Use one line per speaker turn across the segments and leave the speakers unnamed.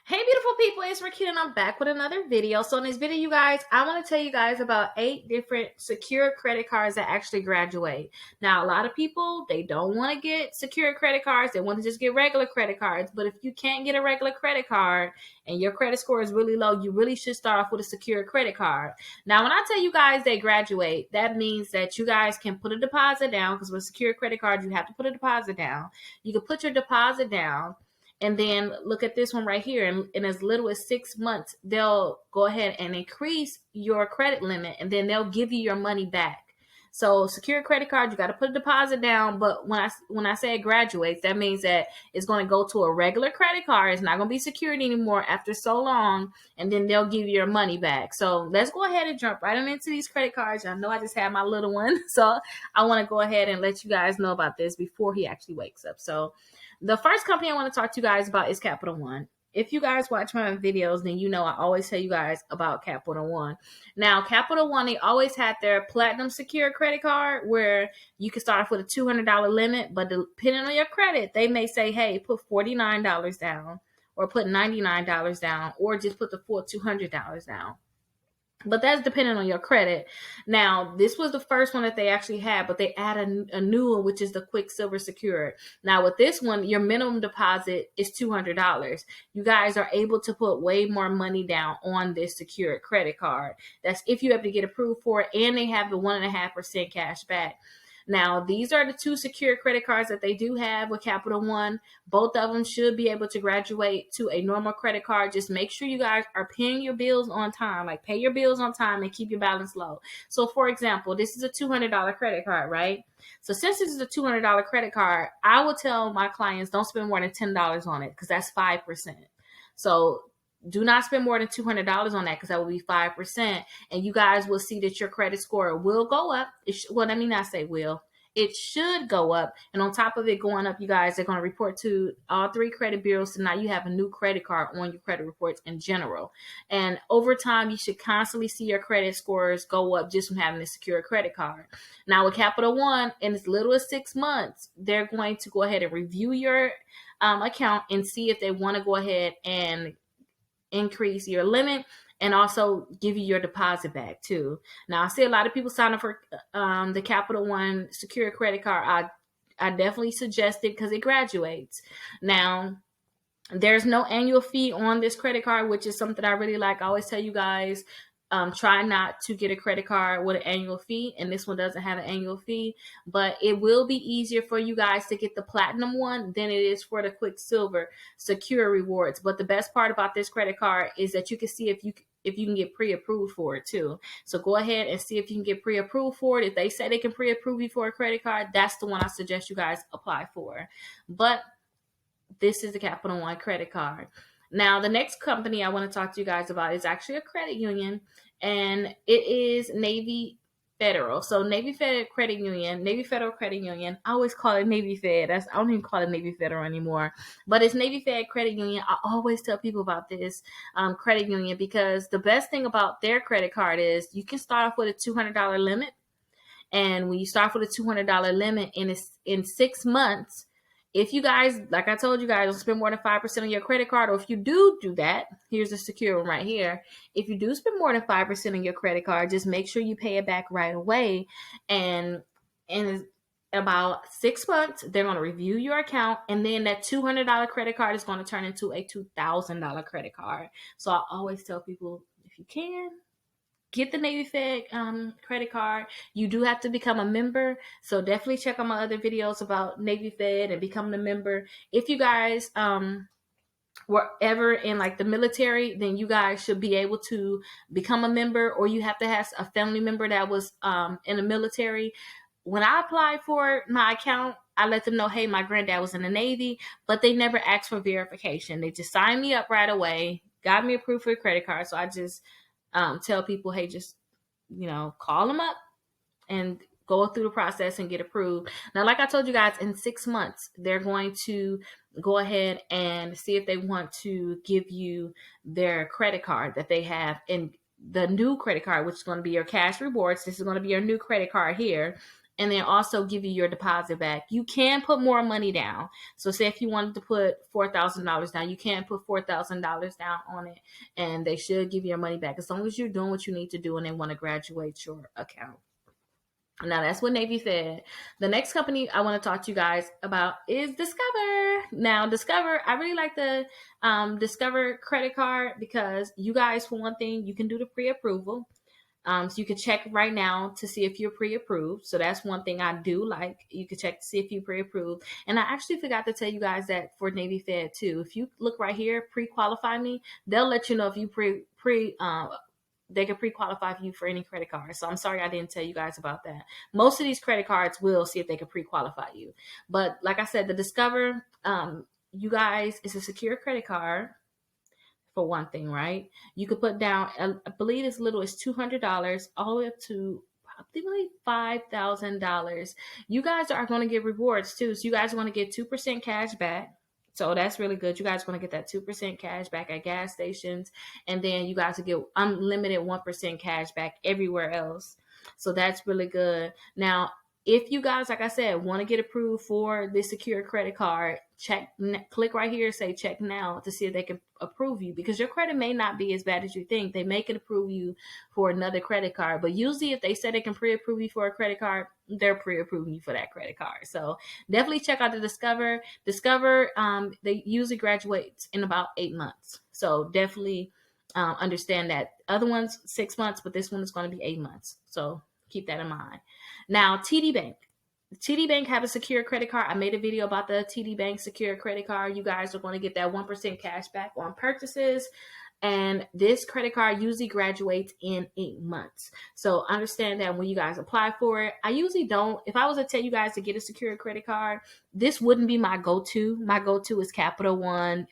Hey beautiful people, it's Rakita and I'm back with another video. So in this video, you guys, I want to tell you guys about 8 different secure credit cards that actually graduate. Now, a lot of people, they don't want to get secure credit cards. They want to just get regular credit cards. But if you can't get a regular credit card and your credit score is really low, you really should start off with a secure credit card. Now, when I tell you guys they graduate, that means that you guys can put a deposit down, because with a secure credit card, you have to put a deposit down. You can put your deposit down. And then look at this one right here. In as little as 6 months, they'll go ahead and increase your credit limit, and then they'll give you your money back. So secure credit card, you got to put a deposit down. But when I say it graduates, that means that it's going to go to a regular credit card. It's not going to be secured anymore after so long, and then they'll give you your money back. So let's go ahead and jump right on into these credit cards. I know I just had my little one, so I want to go ahead and let you guys know about this before he actually wakes up. So the first company I want to talk to you guys about is Capital One. If you guys watch my videos, then you know I always tell you guys about Capital One. Now, Capital One, they always had their Platinum Secure credit card where you can start off with a $200 limit, but depending on your credit, they may say, hey, put $49 down or put $99 down or just put the full $200 down. But that's depending on your credit. Now, this was the first one that they actually had, but they added a new one, which is the Quicksilver Secured. Now, with this one, your minimum deposit is $200. You guys are able to put way more money down on this secured credit card. That's if you have to get approved for it, and they have the 1.5% cash back. Now, these are the 2 secure credit cards that they do have with Capital One. Both of them should be able to graduate to a normal credit card. Just make sure you guys are paying your bills on time. Like, pay your bills on time and keep your balance low. So, for example, this is a $200 credit card, right? So, since this is a $200 credit card, I will tell my clients don't spend more than $10 on it, because that's 5%. So, do not spend more than $200 on that, because that will be 5%. And you guys will see that your credit score will go up. Let me not say will. It should go up. And on top of it going up, you guys are going to report to all 3 credit bureaus. So now you have a new credit card on your credit reports in general. And over time, you should constantly see your credit scores go up just from having a secure credit card. Now with Capital One, in as little as 6 months, they're going to go ahead and review your account and see if they want to go ahead and increase your limit and also give you your deposit back too. Now, I see a lot of people sign up for the Capital One secure credit card. I definitely suggest it because it graduates. Now, there's no annual fee on this credit card, which is something I really like. I always tell you guys, try not to get a credit card with an annual fee, and this one doesn't have an annual fee, but it will be easier for you guys to get the Platinum one than it is for the Quicksilver Secure Rewards. But the best part about this credit card is that you can see if you can get pre-approved for it too. So go ahead and see if you can get pre-approved for it. If they say they can pre-approve you for a credit card, that's the one I suggest you guys apply for. But this is the Capital One credit card. Now, the next company I want to talk to you guys about is actually a credit union, and it is Navy Federal. So Navy Federal Credit Union. I always call it Navy Fed. I don't even call it Navy Federal anymore, but it's Navy Fed Credit Union. I always tell people about this credit union, because the best thing about their credit card is you can start off with a $200 limit, and when you start with a $200 limit in 6 months, if you guys, like I told you guys, don't spend more than 5% on your credit card, or if you do that, here's the secure one right here. If you do spend more than 5% on your credit card, just make sure you pay it back right away. And in about 6 months, they're going to review your account, and then that $200 credit card is going to turn into a $2,000 credit card. So I always tell people, if you can, get the Navy Fed credit card. You do have to become a member, so definitely check out my other videos about Navy Fed and becoming a member. If you guys were ever in like the military, then you guys should be able to become a member, or you have to have a family member that was in the military. When I applied for my account, I let them know, hey, my granddad was in the Navy, but they never asked for verification. They just signed me up right away, got me approved for a credit card. So I just tell people, hey, just, call them up and go through the process and get approved. Now, like I told you guys, in 6 months, they're going to go ahead and see if they want to give you their credit card that they have, and the new credit card, which is going to be your cash rewards. This is going to be your new credit card here. and then also give you your deposit back. You can put more money down. So say if you wanted to put $4,000 down, you can put $4,000 down on it, and they should give you your money back as long as you're doing what you need to do and they want to graduate your account. Now that's what Navy Fed. The next company I want to talk to you guys about is Discover. Now Discover, I really like the Discover credit card because you guys, for one thing, you can do the pre-approval. So you can check right now to see if you're pre-approved. So that's one thing I do like. You can check to see if you're pre-approved. And I actually forgot to tell you guys that for Navy Fed too. If you look right here, pre-qualify me, they'll let you know if you they can pre-qualify you for any credit card. So I'm sorry I didn't tell you guys about that. Most of these credit cards will see if they can pre-qualify you. But like I said, the Discover, you guys, it's a secure credit card for one thing, right? You could put down, I believe as little as $200 all the way up to probably $5,000. You guys are going to get rewards too. So you guys want to get 2% cash back. So that's really good. You guys want to get that 2% cash back at gas stations. And then you guys will get unlimited 1% cash back everywhere else. So that's really good. Now, if you guys, like I said, want to get approved for the secure credit card, click right here, say check now to see if they can approve you, because your credit may not be as bad as you think. They may can approve you for another credit card, but usually if they say they can pre-approve you for a credit card, they're pre-approving you for that credit card. So definitely check out the Discover. They usually graduate in about 8 months. So definitely understand that. Other ones 6 months, but this one is going to be 8 months. So keep that in mind. Now, TD Bank. TD Bank have a secure credit card. I made a video about the TD Bank secure credit card. You guys are going to get that 1% cash back on purchases. And this credit card usually graduates in 8 months. So understand that when you guys apply for it, I usually don't. If I was to tell you guys to get a secure credit card, this wouldn't be my go-to. My go-to is Capital One,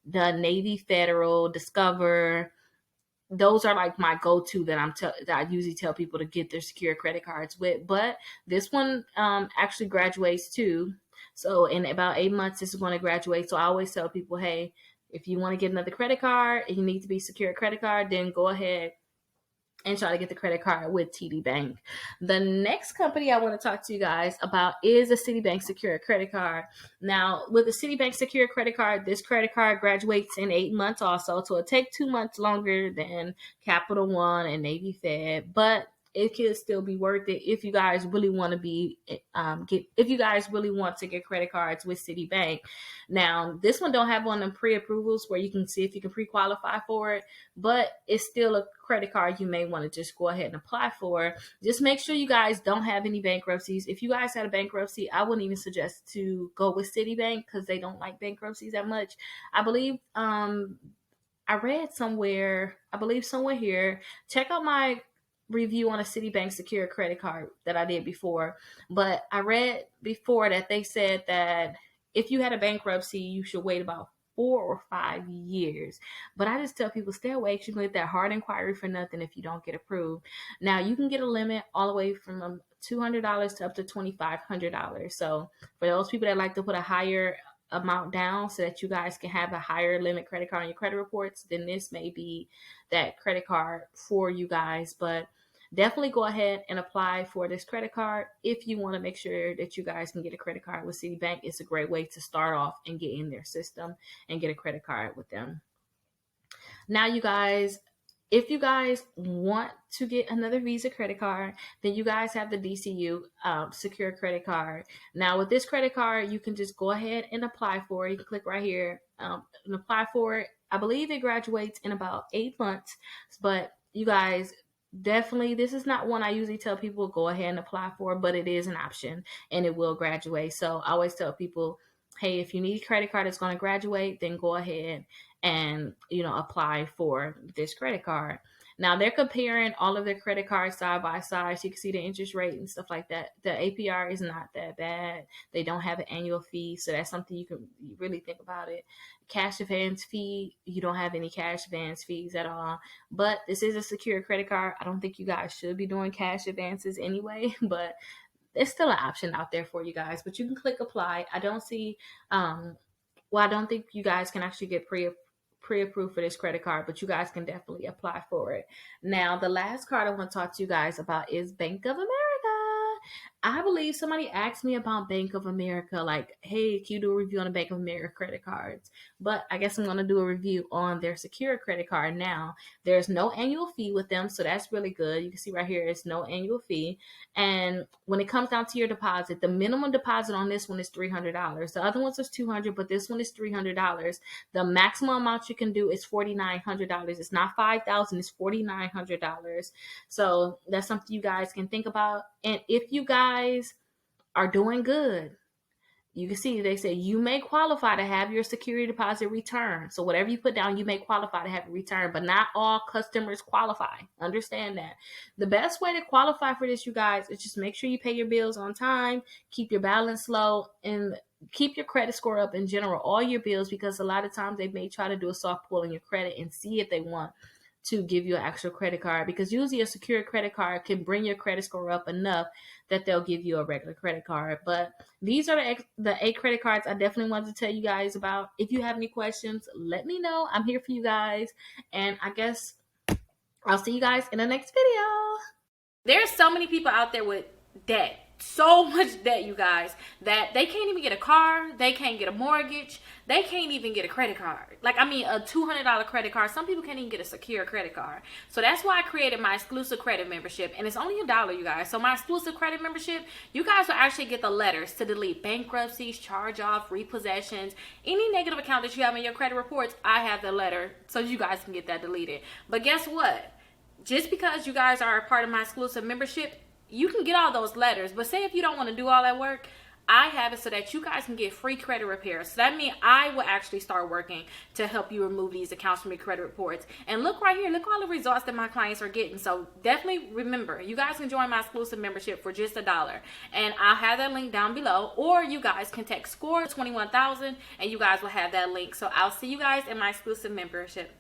the Navy Federal, Discover. Those are like my go-to that I usually tell people to get their secure credit cards with. But this one actually graduates too. So in about 8 months, this is going to graduate. So I always tell people, hey, if you want to get another credit card and you need to be secure credit card, then go ahead and try to get the credit card with TD Bank. The next company I want to talk to you guys about is a Citibank Secure Credit Card. Now, with the Citibank Secure Credit Card, this credit card graduates in 8 months also. So it'll take 2 months longer than Capital One and Navy Fed, but it can still be worth it if you guys really want to get credit cards with Citibank. Now, this one don't have one of them pre-approvals where you can see if you can pre-qualify for it, but it's still a credit card you may want to just go ahead and apply for. Just make sure you guys don't have any bankruptcies. If you guys had a bankruptcy, I wouldn't even suggest to go with Citibank because they don't like bankruptcies that much. I believe I read somewhere, somewhere here, check out my review on a Citibank secure credit card that I did before. But I read before that they said that if you had a bankruptcy, you should wait about 4 or 5 years. But I just tell people, stay away. You can get that hard inquiry for nothing if you don't get approved. Now, you can get a limit all the way from $200 to up to $2,500. So for those people that like to put a higher amount down so that you guys can have a higher limit credit card on your credit reports, then this may be that credit card for you guys. But definitely go ahead and apply for this credit card if you want to make sure that you guys can get a credit card with Citibank. It's a great way to start off and get in their system and get a credit card with them. Now, you guys, if you guys want to get another Visa credit card, then you guys have the DCU secure credit card. Now, with this credit card, you can just go ahead and apply for it. You can click right here and apply for it. I believe it graduates in about 8 months, but you guys, definitely, this is not one I usually tell people go ahead and apply for, but it is an option and it will graduate. So I always tell people, hey, if you need a credit card that's going to graduate, then go ahead and, apply for this credit card. Now, they're comparing all of their credit cards side by side, so you can see the interest rate and stuff like that. The APR is not that bad. They don't have an annual fee, so that's something you can really think about it. Cash advance fee, you don't have any cash advance fees at all. But this is a secure credit card. I don't think you guys should be doing cash advances anyway, but there's still an option out there for you guys. But you can click apply. I don't think you guys can actually get pre-approved for this credit card, but you guys can definitely apply for it. Now, the last card I want to talk to you guys about is Bank of America. I believe somebody asked me about Bank of America, like, hey, can you do a review on the Bank of America credit cards? But I guess I'm going to do a review on their secure credit card now. There's no annual fee with them, so that's really good. You can see right here, it's no annual fee. And when it comes down to your deposit, the minimum deposit on this one is $300. The other ones is $200, but this one is $300. The maximum amount you can do is $4,900. It's not $5,000, it's $4,900. So that's something you guys can think about. And if you guys are doing good, you can see they say you may qualify to have your security deposit returned. So whatever you put down, you may qualify to have it returned, but not all customers qualify. Understand that. The best way to qualify for this, you guys, is just make sure you pay your bills on time, keep your balance low, and keep your credit score up in general, all your bills, because a lot of times they may try to do a soft pull on your credit and see if they want to give you an actual credit card, because usually a secure credit card can bring your credit score up enough that they'll give you a regular credit card. But these are the 8 credit cards I definitely wanted to tell you guys about. If you have any questions, let me know. I'm here for you guys. And I guess I'll see you guys in the next video. There's so many people out there with debt. So much debt, you guys, that they can't even get a car, they can't get a mortgage, they can't even get a credit card. Like, I mean, a $200 credit card. Some people can't even get a secure credit card. So that's why I created my exclusive credit membership, and it's only $1, you guys. So my exclusive credit membership, you guys will actually get the letters to delete bankruptcies, charge-off, repossessions, any negative account that you have in your credit reports. I have the letter so you guys can get that deleted. But guess what? Just because you guys are a part of my exclusive membership, you can get all those letters. But say if you don't want to do all that work, I have it so that you guys can get free credit repairs. So that means I will actually start working to help you remove these accounts from your credit reports. And look right here, look all the results that my clients are getting. So definitely remember, you guys can join my exclusive membership for just $1. And I'll have that link down below. Or you guys can text SCORE 21,000 and you guys will have that link. So I'll see you guys in my exclusive membership.